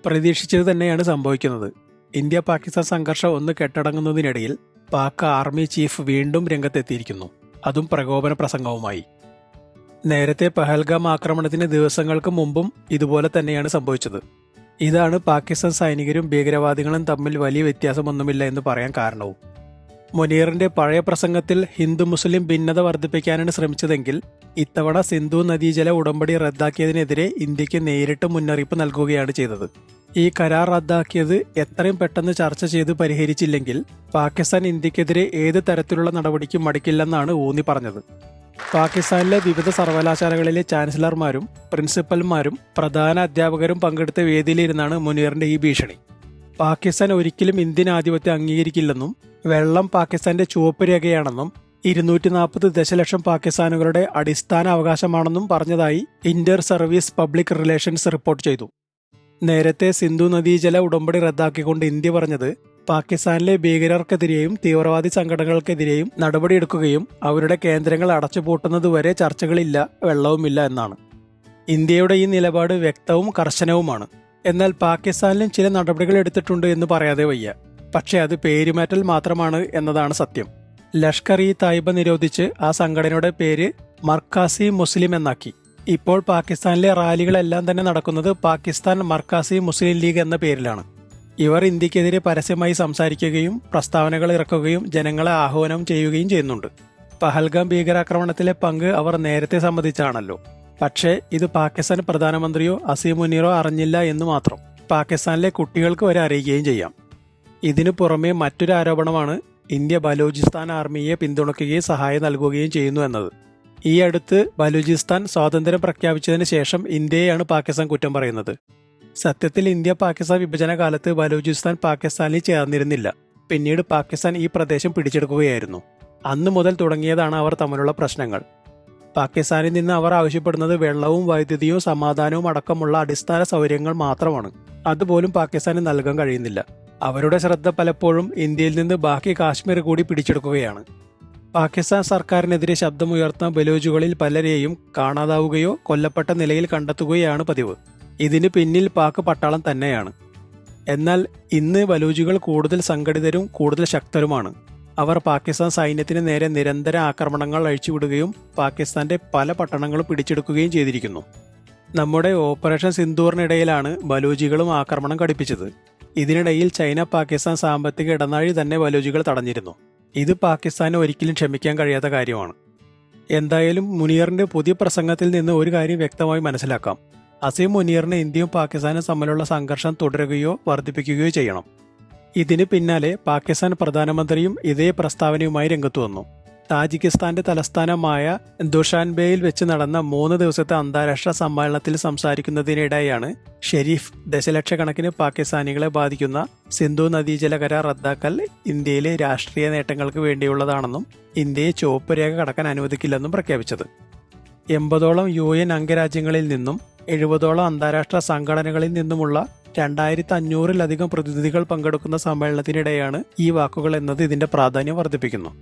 പ്രതീക്ഷിച്ചത് തന്നെയാണ് സംഭവിക്കുന്നത്. ഇന്ത്യ പാകിസ്ഥാൻ സംഘർഷം ഒന്ന് കെട്ടടങ്ങുന്നതിനിടയിൽ പാക് ആർമി ചീഫ് വീണ്ടും രംഗത്തെത്തിയിരിക്കുന്നു, അതും പ്രകോപന പ്രസംഗവുമായി. നേരത്തെ പഹൽഗാം ആക്രമണത്തിന് ദിവസങ്ങൾക്ക് മുമ്പും ഇതുപോലെ തന്നെയാണ് സംഭവിച്ചത്. ഇതാണ് പാകിസ്ഥാൻ സൈനികരും ഭീകരവാദികളും തമ്മിൽ വലിയ വ്യത്യാസമൊന്നുമില്ല എന്ന് പറയാൻ കാരണവും. മുനീറിന്റെ പഴയ പ്രസംഗത്തിൽ ഹിന്ദു മുസ്ലിം ഭിന്നത വർദ്ധിപ്പിക്കാനാണ് ശ്രമിച്ചതെങ്കിൽ ഇത്തവണ സിന്ധു നദീജല ഉടമ്പടി റദ്ദാക്കിയതിനെതിരെ ഇന്ത്യക്ക് നേരിട്ട് മുന്നറിയിപ്പ് നൽകുകയാണ് ചെയ്തത്. ഈ കരാർ റദ്ദാക്കിയത് എത്രയും പെട്ടെന്ന് ചർച്ച ചെയ്ത് പരിഹരിച്ചില്ലെങ്കിൽ പാകിസ്ഥാൻ ഇന്ത്യക്കെതിരെ ഏത് തരത്തിലുള്ള നടപടിക്കും മടിക്കില്ലെന്നാണ് ഊന്നി പറഞ്ഞത്. പാകിസ്ഥാനിലെ വിവിധ സർവകലാശാലകളിലെ ചാൻസലർമാരും പ്രിൻസിപ്പൽമാരും പ്രധാന അധ്യാപകരും പങ്കെടുത്ത വേദിയിലിരുന്നാണ് മുനീറിന്റെ ഈ ഭീഷണി. പാകിസ്ഥാൻ ഒരിക്കലും ഇന്ത്യൻ ആധിപത്യം അംഗീകരിക്കില്ലെന്നും വെള്ളം പാകിസ്ഥാന്റെ ചുവപ്പ് രേഖയാണെന്നും 240 ദശലക്ഷം പാകിസ്ഥാനുകളുടെ അടിസ്ഥാന അവകാശമാണെന്നും പറഞ്ഞതായി Inter service public relations report ചെയ്തു. നേരത്തെ സിന്ധു നദീജല ഉടമ്പടി റദ്ദാക്കിക്കൊണ്ട് ഇന്ത്യ പറഞ്ഞത് പാകിസ്ഥാനിലെ ഭീകരർക്കെതിരെയും തീവ്രവാദി സംഘടനകൾക്കെതിരെയും നടപടിയെടുക്കുകയും അവരുടെ കേന്ദ്രങ്ങൾ അടച്ചുപൂട്ടുന്നതുവരെ ചർച്ചകളില്ല, വെള്ളവുമില്ല എന്നാണ്. ഇന്ത്യയുടെ ഈ നിലപാട് വ്യക്തവും കർശനവുമാണ്. എന്നാൽ പാകിസ്ഥാനിലും ചില നടപടികൾ എടുത്തിട്ടുണ്ട് എന്ന് പറയാതെ വയ്യ. പക്ഷേ അത് പേരുമാറ്റൽ മാത്രമാണ് എന്നതാണ് സത്യം. ലഷ്കർ ഇ തായിബ നിരോധിച്ച് ആ സംഘടനയുടെ പേര് മർക്കാസി മുസ്ലിം എന്നാക്കി. ഇപ്പോൾ പാകിസ്ഥാനിലെ റാലികളെല്ലാം തന്നെ നടക്കുന്നത് പാകിസ്ഥാൻ മർക്കാസി മുസ്ലിം ലീഗ് എന്ന പേരിലാണ്. ഇവർ ഇന്ത്യക്കെതിരെ പരസ്യമായി സംസാരിക്കുകയും പ്രസ്താവനകൾ ഇറക്കുകയും ജനങ്ങളെ ആഹ്വാനം ചെയ്യുകയും ചെയ്യുന്നുണ്ട്. പഹൽഗാം ഭീകരാക്രമണത്തിലെ പങ്ക് അവർ നേരത്തെ സമ്മതിച്ചാണല്ലോ. പക്ഷേ ഇത് പാകിസ്ഥാൻ പ്രധാനമന്ത്രിയോ അസീം മുനീറോ അറിഞ്ഞില്ല എന്ന് മാത്രം. പാകിസ്ഥാനിലെ കുട്ടികൾക്ക് വരെ അറിയുകയും ചെയ്യാം. ഇതിനു പുറമെ മറ്റൊരു ആരോപണമാണ് ഇന്ത്യ ബലൂചിസ്ഥാൻ ആർമിയെ പിന്തുണയ്ക്കുകയും സഹായം നൽകുകയും ചെയ്യുന്നു എന്നത്. ഈ അടുത്ത് ബലൂചിസ്ഥാൻ സ്വാതന്ത്ര്യം പ്രഖ്യാപിച്ചതിന് ശേഷം ഇന്ത്യയെയാണ് പാകിസ്ഥാൻ കുറ്റം പറയുന്നത്. സത്യത്തിൽ ഇന്ത്യ പാകിസ്ഥാൻ വിഭജന കാലത്ത് ബലൂചിസ്ഥാൻ പാകിസ്ഥാനിൽ ചേർന്നിരുന്നില്ല. പിന്നീട് പാകിസ്ഥാൻ ഈ പ്രദേശം പിടിച്ചെടുക്കുകയായിരുന്നു. അന്നു മുതൽ തുടങ്ങിയതാണ് അവർ തമ്മിലുള്ള പ്രശ്നങ്ങൾ. പാകിസ്ഥാനിൽ നിന്ന് അവർ ആവശ്യപ്പെടുന്നത് വെള്ളവും വൈദ്യുതിയും സമാധാനവും അടക്കമുള്ള അടിസ്ഥാന സൗകര്യങ്ങൾ മാത്രമാണ്. അതുപോലും പാകിസ്ഥാന് നൽകാൻ കഴിയുന്നില്ല. അവരുടെ ശ്രദ്ധ പലപ്പോഴും ഇന്ത്യയിൽ നിന്ന് ബാക്കി കാശ്മീർ കൂടി പിടിച്ചെടുക്കുകയാണ്. പാകിസ്ഥാൻ സർക്കാരിനെതിരെ ശബ്ദമുയർത്തുന്ന ബലൂജുകളിൽ പലരെയും കാണാതാവുകയോ കൊല്ലപ്പെട്ട നിലയിൽ കണ്ടെത്തുകയാണ് പതിവ്. ഇതിന് പിന്നിൽ പാക് പട്ടാളം തന്നെയാണ്. എന്നാൽ ഇന്ന് ബലൂജുകൾ കൂടുതൽ സംഘടിതരും കൂടുതൽ ശക്തരുമാണ്. അവർ പാകിസ്ഥാൻ സൈന്യത്തിന് നേരെ നിരന്തര ആക്രമണങ്ങൾ അഴിച്ചുവിടുകയും പാകിസ്ഥാന്റെ പല പട്ടണങ്ങളും പിടിച്ചെടുക്കുകയും ചെയ്തിരിക്കുന്നു. നമ്മുടെ ഓപ്പറേഷൻ സിന്ദൂറിനിടയിലാണ് ബലൂജികളും ആക്രമണം ഘടിപ്പിച്ചത്. ഇതിനിടയിൽ ചൈന പാകിസ്ഥാൻ സാമ്പത്തിക ഇടനാഴി തന്നെ ബലൂജികൾ തടഞ്ഞിരുന്നു. ഇത് പാകിസ്ഥാന് ഒരിക്കലും ക്ഷമിക്കാൻ കഴിയാത്ത കാര്യമാണ്. എന്തായാലും മുനീറിന്റെ പുതിയ പ്രസംഗത്തിൽ നിന്ന് ഒരു കാര്യം വ്യക്തമായി മനസ്സിലാക്കാം. അസീം മുനീറിന് ഇന്ത്യയും പാകിസ്ഥാനും തമ്മിലുള്ള സംഘർഷം തുടരുകയോ വർദ്ധിപ്പിക്കുകയോ ചെയ്യണം. ഇതിന് പിന്നാലെ പാകിസ്ഥാൻ പ്രധാനമന്ത്രിയും ഇതേ പ്രസ്താവനയുമായി രംഗത്തു വന്നു. താജിക്കിസ്ഥാന്റെ തലസ്ഥാനമായ ദുഷാൻബേയിൽ വെച്ച് നടന്ന 3 ദിവസത്തെ അന്താരാഷ്ട്ര സമ്മേളനത്തിൽ സംസാരിക്കുന്നതിനിടെയാണ് ഷെരീഫ് ദശലക്ഷക്കണക്കിന് പാകിസ്ഥാനികളെ ബാധിക്കുന്ന സിന്ധു നദീജല കരാർ റദ്ദാക്കൽ ഇന്ത്യയിലെ രാഷ്ട്രീയ നേട്ടങ്ങൾക്ക് വേണ്ടിയുള്ളതാണെന്നും ഇന്ത്യയെ ചുവപ്പ് രേഖ കടക്കാൻ അനുവദിക്കില്ലെന്നും പ്രഖ്യാപിച്ചത്. 80ഓളം UN അംഗരാജ്യങ്ങളിൽ നിന്നും 70ഓളം അന്താരാഷ്ട്ര സംഘടനകളിൽ നിന്നുമുള്ള 2500-ലധികം പ്രതിനിധികൾ പങ്കെടുക്കുന്ന സമ്മേളനത്തിനിടെയാണ് ഈ വാക്കുകൾ എന്നത് ഇതിന്റെ പ്രാധാന്യം വർദ്ധിപ്പിക്കുന്നു.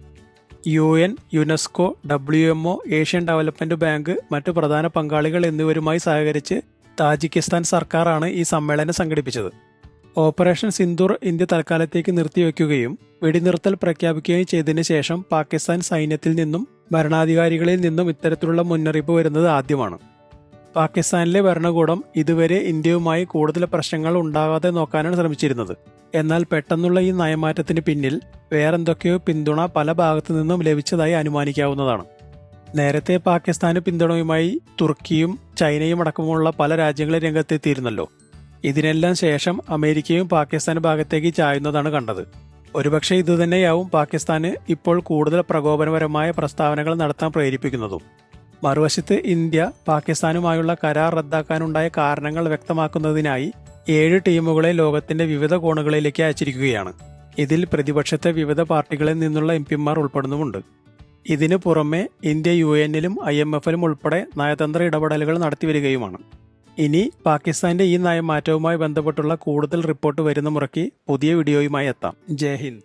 UN, UNESCO, WMO, Asian development bank, മറ്റു പ്രധാന പങ്കാളികൾ എന്നിവരുമായി സഹകരിച്ച് താജിക്കിസ്ഥാൻ സർക്കാരാണ് ഈ സമ്മേളനം സംഘടിപ്പിച്ചത്. ഓപ്പറേഷൻ സിന്ദൂർ ഇന്ത്യ തൽക്കാലത്തേക്ക് നിർത്തിവെക്കുകയും വെടിനിർത്തൽ പ്രഖ്യാപിക്കുകയും ചെയ്തതിനു ശേഷം പാകിസ്ഥാൻ സൈന്യത്തിൽ നിന്നും ഭരണാധികാരികളിൽ നിന്നും ഇത്തരത്തിലുള്ള മുന്നറിയിപ്പ് വരുന്നത് ആദ്യമാണ്. പാകിസ്ഥാനിലെ ഭരണകൂടം ഇതുവരെ ഇന്ത്യയുമായി കൂടുതൽ പ്രശ്നങ്ങൾ ഉണ്ടാകാതെ നോക്കാനാണ് ശ്രമിച്ചിരുന്നത്. എന്നാൽ പെട്ടെന്നുള്ള ഈ നയമാറ്റത്തിന് പിന്നിൽ വേറെന്തൊക്കെയോ പിന്തുണ പല ഭാഗത്തു നിന്നും ലഭിച്ചതായി അനുമാനിക്കാവുന്നതാണ്. നേരത്തെ പാകിസ്ഥാന് പിന്തുണയുമായി തുർക്കിയും ചൈനയും അടക്കമുള്ള പല രാജ്യങ്ങളും രംഗത്തെത്തിയിരുന്നല്ലോ. ഇതിനെല്ലാം ശേഷം അമേരിക്കയും പാകിസ്ഥാൻ ഭാഗത്തേക്ക് ചായുന്നതാണ് കണ്ടത്. ഒരുപക്ഷെ ഇതുതന്നെയാവും പാകിസ്ഥാന് ഇപ്പോൾ കൂടുതൽ പ്രകോപനപരമായ പ്രസ്താവനകൾ നടത്താൻ പ്രേരിപ്പിക്കുന്നതും. മറുവശത്ത് ഇന്ത്യ പാകിസ്ഥാനുമായുള്ള കരാർ റദ്ദാക്കാനുണ്ടായ കാരണങ്ങൾ വ്യക്തമാക്കുന്നതിനായി 7 ടീമുകളെ ലോകത്തിന്റെ വിവിധ കോണുകളിലേക്ക് അയച്ചിരിക്കുകയാണ്. ഇതിൽ പ്രതിപക്ഷത്തെ വിവിധ പാർട്ടികളിൽ നിന്നുള്ള MPമാർ ഉൾപ്പെടുന്നുമുണ്ട്. ഇതിനു പുറമെ ഇന്ത്യ UN-ലും IMF-ലും ഉൾപ്പെടെ നയതന്ത്ര ഇടപെടലുകൾ നടത്തിവരികയുമാണ്. ഇനി പാകിസ്ഥാന്റെ ഈ നയമാറ്റവുമായി ബന്ധപ്പെട്ടുള്ള കൂടുതൽ റിപ്പോർട്ട് വരുന്ന മുറയ്ക്ക് പുതിയ വീഡിയോയുമായി എത്താം. ജയ് ഹിന്ദ്.